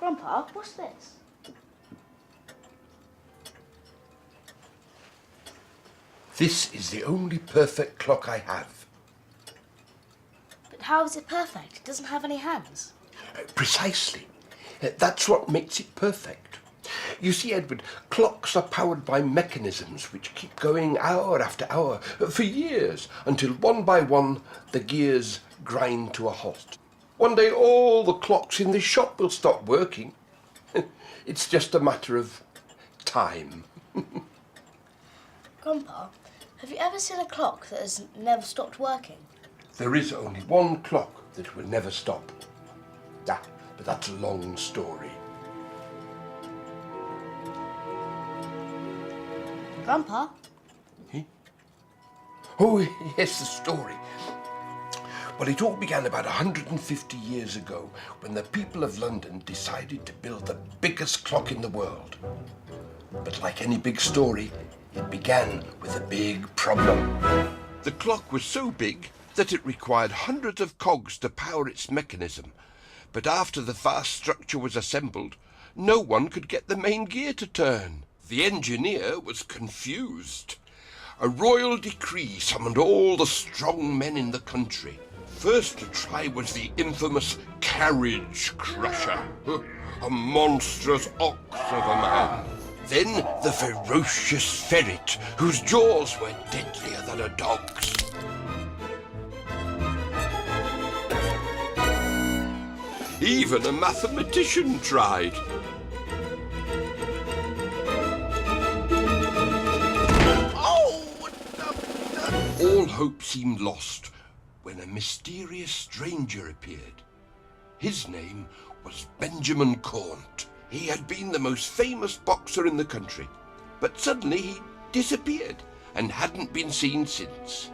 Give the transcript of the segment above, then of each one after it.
Grandpa, what's this? This is the only perfect clock I have. But how is it perfect? It doesn't have any hands. Precisely. That's what makes it perfect. You see, Edward, clocks are powered by mechanisms which keep going hour after hour for years until one by one the gears grind to a halt. One day all the clocks in this shop will stop working. It's just a matter of time. Grandpa, have you ever seen a clock that has never stopped working? There is only one clock that will never stop. Ah, but that's a long story. Grandpa? Oh, yes, the story. Well, it all began about 150 years ago when the people of London decided to build the biggest clock in the world. But like any big story, it began with a big problem. The clock was so big that it required hundreds of cogs to power its mechanism. But after the vast structure was assembled, no one could get the main gear to turn. The engineer was confused. A royal decree summoned all the strong men in the country. First to try was the infamous carriage crusher, a monstrous ox of a man. Then the ferocious ferret, whose jaws were deadlier than a dog's. Even a mathematician tried. All hope seemed lost when a mysterious stranger appeared. His name was Benjamin Cornt. He had been the most famous boxer in the country, but suddenly he disappeared and hadn't been seen since.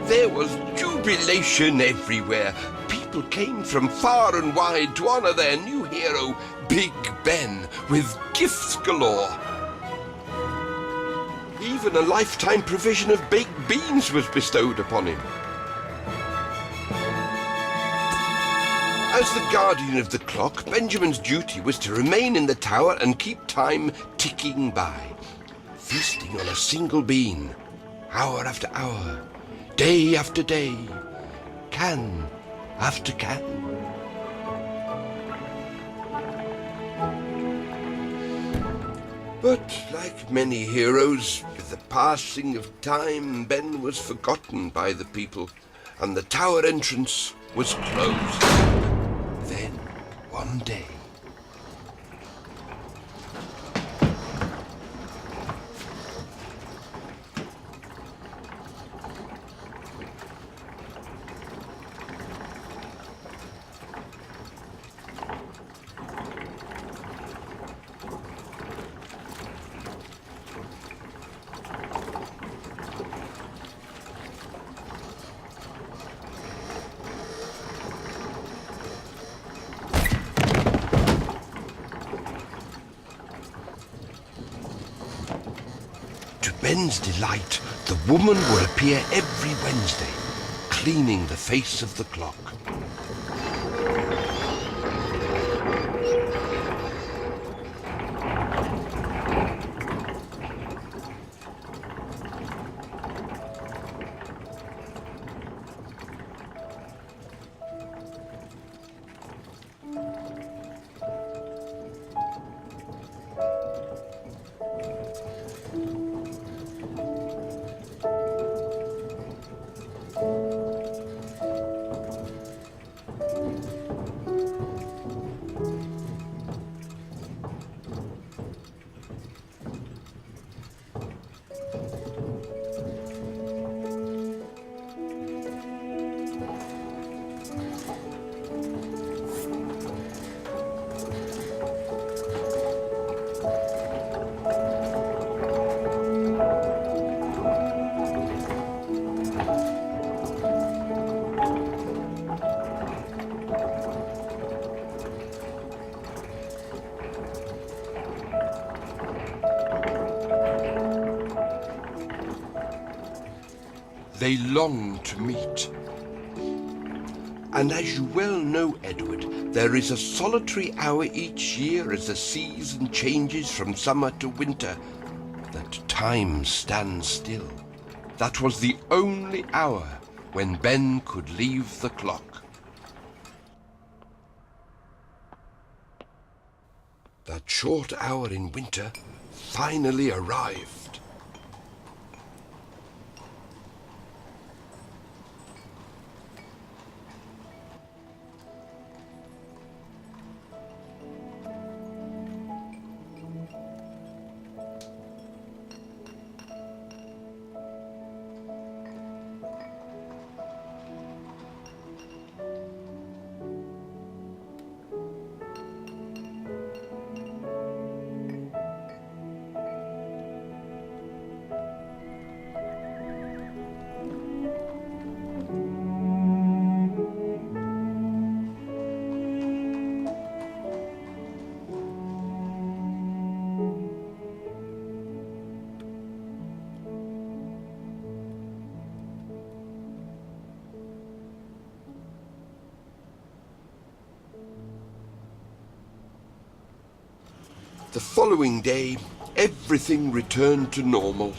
There was jubilation everywhere. People came from far and wide to honour their new hero, Big Ben, with gifts galore. Even a lifetime provision of baked beans was bestowed upon him. As the guardian of the clock, Benjamin's duty was to remain in the tower and keep time ticking by, feasting on a single bean, hour after hour, day after day, can after can. But like many heroes, with the passing of time, Ben was forgotten by the people, and the tower entrance was closed. Then, one day, to Ben's delight, the woman would appear every Wednesday, cleaning the face of the clock. they long to meet. And as you well know, Edward, there is a solitary hour each year as the season changes from summer to winter, that time stands still. That was the only hour when Ben could leave the clock. That short hour in winter finally arrived. The following day, everything returned to normal.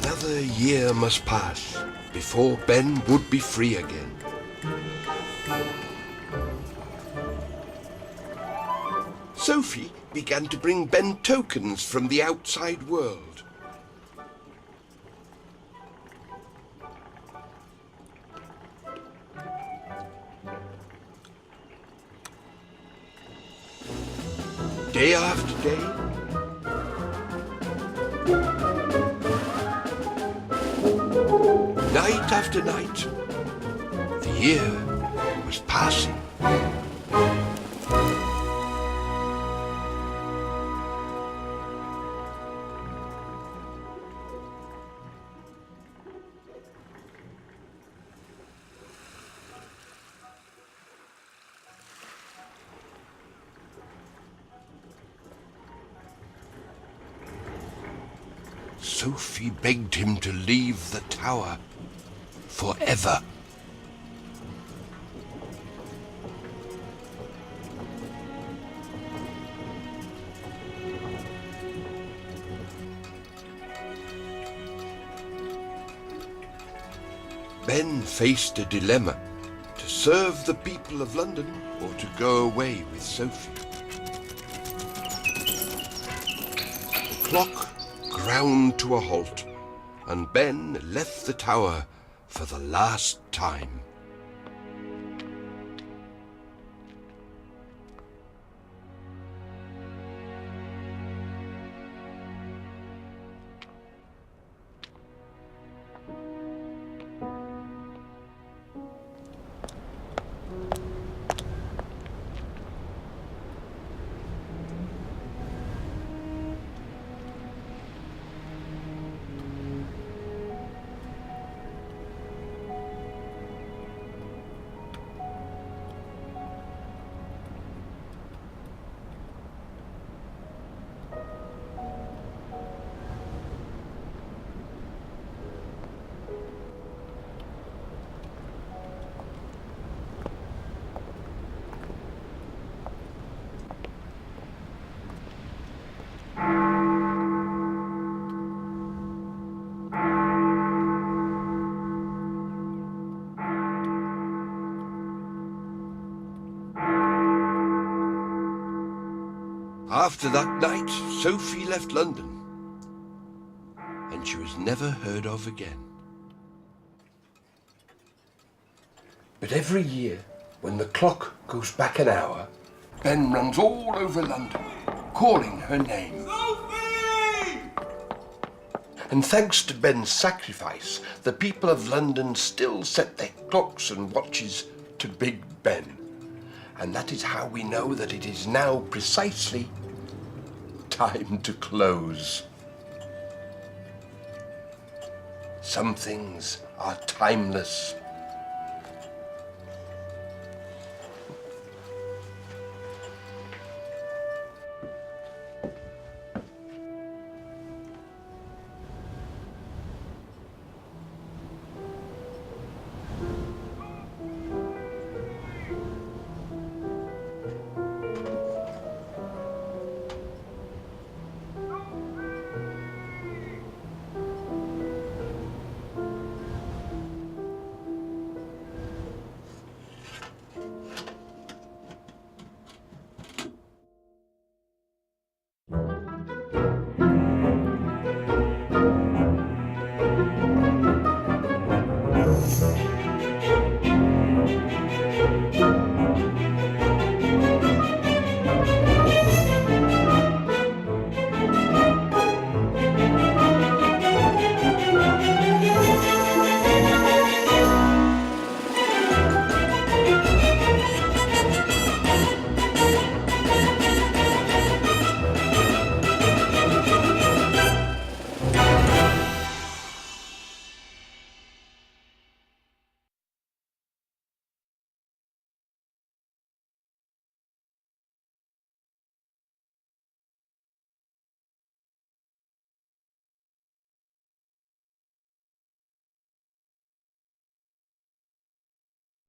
Another year must pass before Ben would be free again. Sophie began to bring Ben tokens from the outside world. Day after day, night after night, the year was passing. Sophie begged him to leave the tower forever. Ben faced a dilemma: to serve the people of London or to go away with Sophie. The clock ground to a halt, and Ben left the tower for the last time. After that night, Sophie left London, and she was never heard of again. But every year, when the clock goes back an hour, Ben runs all over London, calling her name. Sophie! And thanks to Ben's sacrifice, the people of London still set their clocks and watches to Big Ben. And that is how we know that it is now precisely time to close. Some things are timeless.